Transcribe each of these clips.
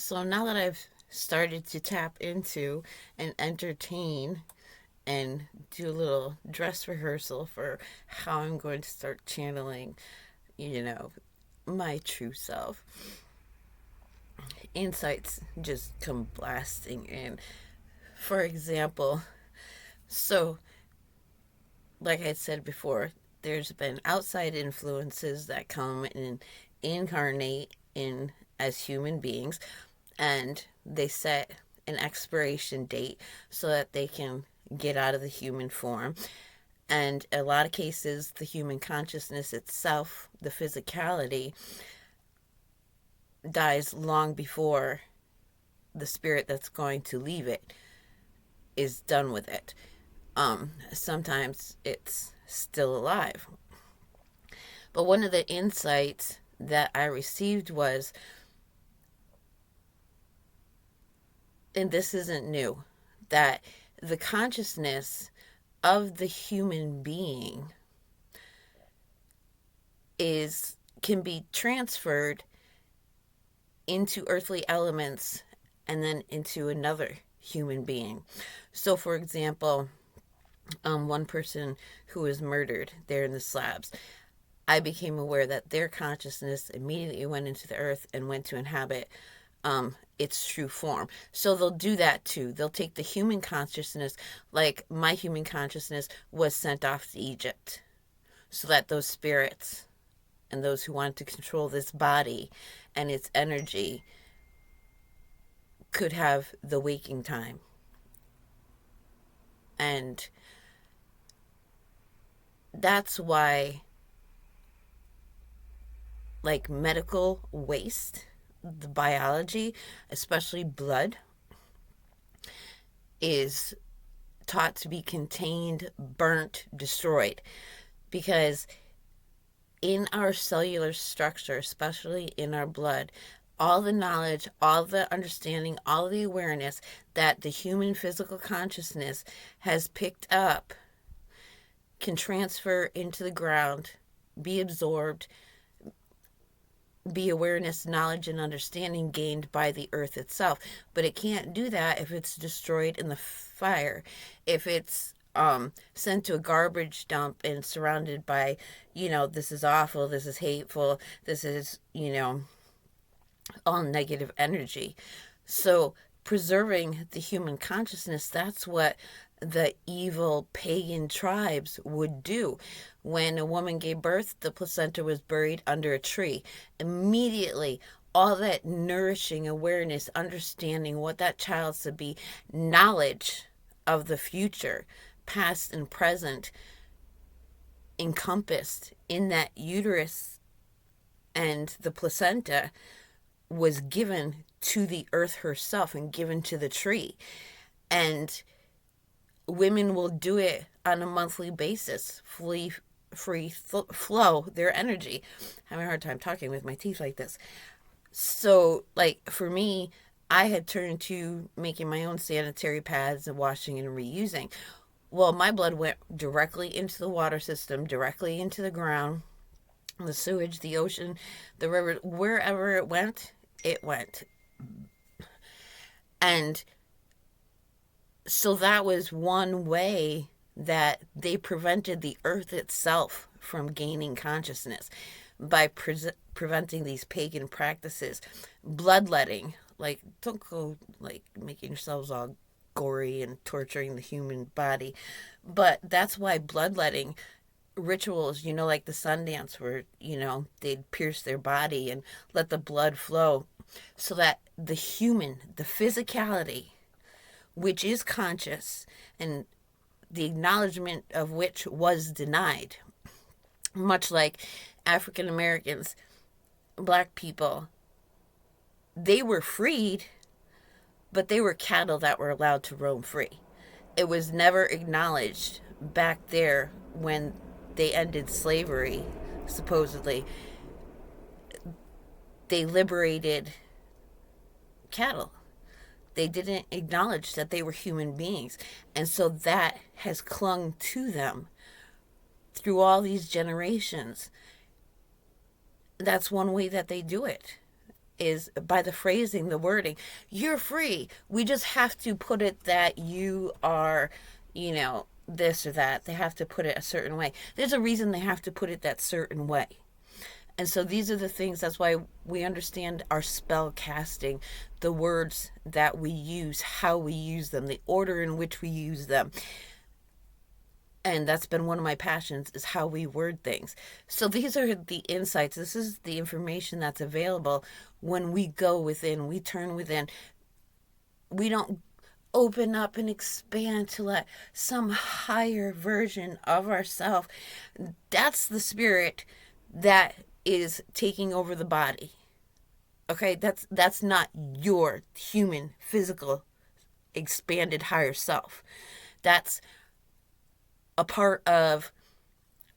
So now that I've started to tap into and entertain and do a little dress rehearsal for how I'm going to start channeling, you know, my true self, insights just come blasting in. For example, so like I said before, there's been outside influences that come and incarnate in as human beings, and they set an expiration date so that they can get out of the human form. And a lot of cases, the human consciousness itself, the physicality, dies long before the spirit that's going to leave it is done with it. Sometimes it's still alive. But one of the insights that I received was, and this isn't new, that the consciousness of the human being is can be transferred into earthly elements and then into another human being. So, for example, one person who was murdered there in the slabs, I became aware that their consciousness immediately went into the earth and went to inhabit its true form. So they'll do that too. They'll take the human consciousness, like my human consciousness was sent off to Egypt, so that those spirits and those who want to control this body and its energy could have the waking time. And that's why, like medical waste, the biology, especially blood, is taught to be contained, burnt, destroyed. Because in our cellular structure, especially in our blood, all the knowledge, all the understanding, all the awareness that the human physical consciousness has picked up can transfer into the ground, be absorbed, be awareness, knowledge, and understanding gained by the earth itself. But it can't do that if it's destroyed in the fire. If it's sent to a garbage dump and surrounded by, this is awful, this is hateful, this is, all negative energy. So preserving the human consciousness, that's what the evil pagan tribes would do. When a woman gave birth, the placenta was buried under a tree. Immediately, all that nourishing awareness, understanding what that child's to be, knowledge of the future, past and present, encompassed in that uterus and the placenta, was given to the earth herself and given to the tree. And women will do it on a monthly basis, free flow their energy. I'm having a hard time talking with my teeth like this. So, like, for me, I had turned to making my own sanitary pads and washing and reusing. Well, my blood went directly into the water system, directly into the ground, the sewage, the ocean, the river, wherever it went, it went. And so that was one way that they prevented the earth itself from gaining consciousness, by preventing these pagan practices. Bloodletting, like, don't go like making yourselves all gory and torturing the human body. But that's why bloodletting rituals, like the Sundance, where, they'd pierce their body and let the blood flow, so that the human, the physicality, which is conscious and the acknowledgement of which was denied, much like African Americans, black people, they were freed, but they were cattle that were allowed to roam free. It was never acknowledged back there when they ended slavery, supposedly. They liberated cattle. They didn't acknowledge that they were human beings. And so that has clung to them through all these generations. That's one way that they do it. is by the phrasing, the wording. You're free. We just have to put it that you are, this or that. They have to put it a certain way. There's a reason they have to put it that certain way. And so these are the things, that's why we understand our spell casting, the words that we use, how we use them, the order in which we use them. And that's been one of my passions, is how we word things. So these are the insights. This is the information that's available when we go within, we turn within. We don't open up and expand to let some higher version of ourselves. That's the spirit that is taking over the body. Okay, that's not your human, physical, expanded higher self. That's a part of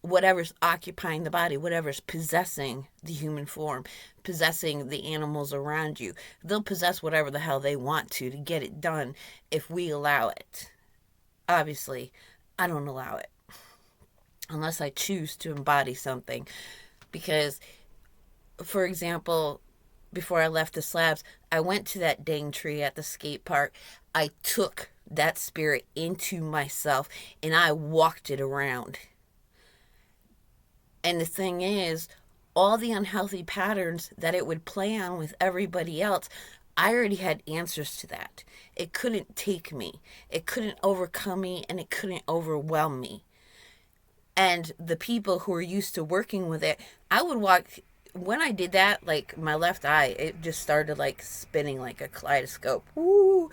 whatever's occupying the body, whatever's possessing the human form, possessing the animals around you. They'll possess whatever the hell they want to get it done if we allow it. Obviously, I don't allow it unless I choose to embody something. Because, for example, before I left the slabs, I went to that dang tree at the skate park. I took that spirit into myself and I walked it around. And the thing is, all the unhealthy patterns that it would play on with everybody else, I already had answers to that. It couldn't take me. It couldn't overcome me, and it couldn't overwhelm me. And the people who are used to working with it, I would walk, when I did that, like my left eye, it just started like spinning like a kaleidoscope. Woo!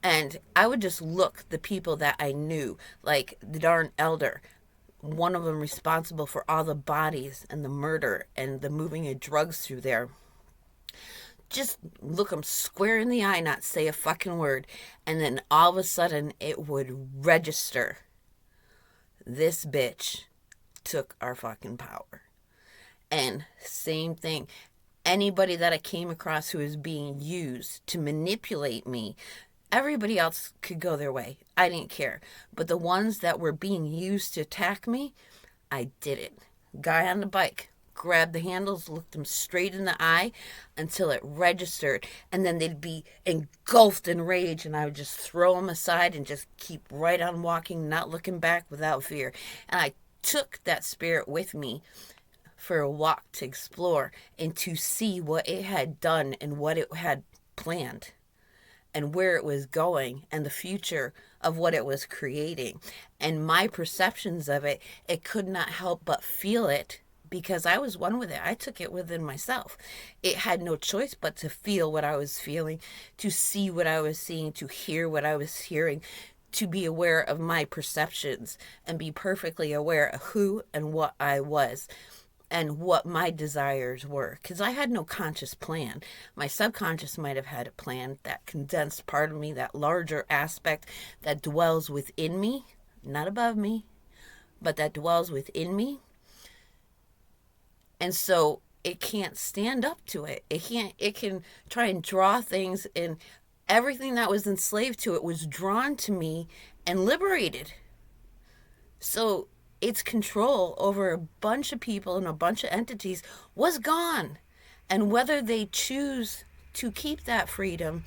And I would just look the people that I knew, like the darn elder, one of them responsible for all the bodies and the murder and the moving of drugs through there. Just look them square in the eye, not say a fucking word. And then all of a sudden it would register. This bitch took our fucking power. And same thing. Anybody that I came across who was being used to manipulate me, everybody else could go their way. I didn't care. But the ones that were being used to attack me, I did it. Guy on the bike, grabbed the handles, looked them straight in the eye until it registered. And then they'd be engulfed in rage, and I would just throw them aside and just keep right on walking, not looking back, without fear. And I took that spirit with me for a walk to explore and to see what it had done and what it had planned and where it was going and the future of what it was creating. And my perceptions of it, it could not help but feel it because I was one with it. I took it within myself. It had no choice but to feel what I was feeling, to see what I was seeing, to hear what I was hearing, to be aware of my perceptions and be perfectly aware of who and what I was and what my desires were, because I had no conscious plan. My subconscious might have had a plan, that condensed part of me, that larger aspect that dwells within me, not above me, but that dwells within me. And so it can't stand up to it. It can try and draw things, and everything that was enslaved to it was drawn to me and liberated. So its control over a bunch of people and a bunch of entities was gone. And whether they choose to keep that freedom,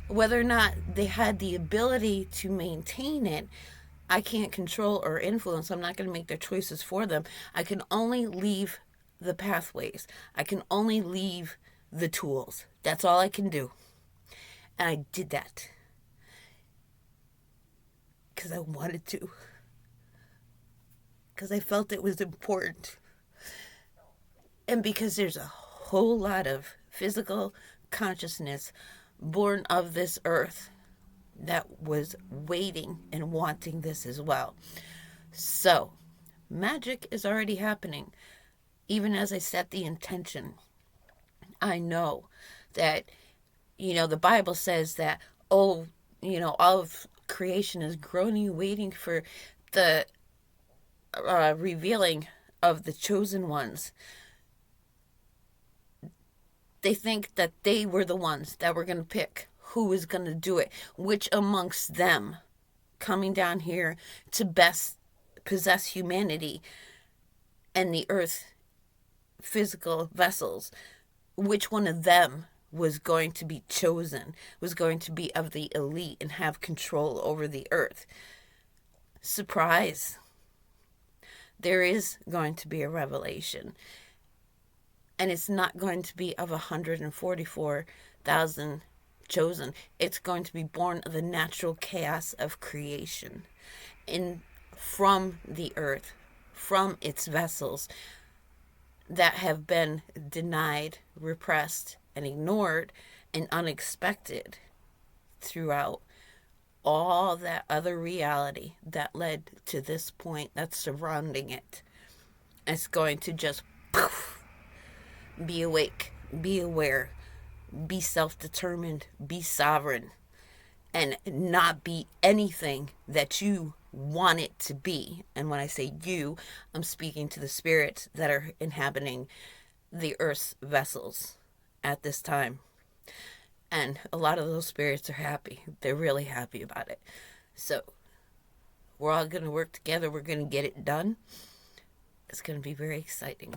whether or not they had the ability to maintain it, I can't control or influence. I'm not going to make their choices for them. I can only leave the pathways. I can only leave the tools. That's all I can do. And I did that because I wanted to. Because I felt it was important. And because there's a whole lot of physical consciousness born of this earth that was waiting and wanting this as well. So, magic is already happening. Even as I set the intention, I know that, the Bible says that, all of creation is groaning, waiting for the revealing of the chosen ones. They think that they were the ones that were going to pick who was going to do it, which amongst them coming down here to best possess humanity and the earth physical vessels which one of them was going to be chosen, was going to be of the elite and have control over the earth. Surprise. There is going to be a revelation. And it's not going to be of 144,000 chosen. It's going to be born of the natural chaos of creation. And from the earth, from its vessels that have been denied, repressed, and ignored, and unexpected throughout all that other reality that led to this point that's surrounding it. It's going to just poof, be awake, be aware, be self-determined, be sovereign, and not be anything that you want it to be. And when I say you, I'm speaking to the spirits that are inhabiting the earth's vessels at this time. And a lot of those spirits are happy. They're really happy about it. So we're all going to work together. We're going to get it done. It's going to be very exciting.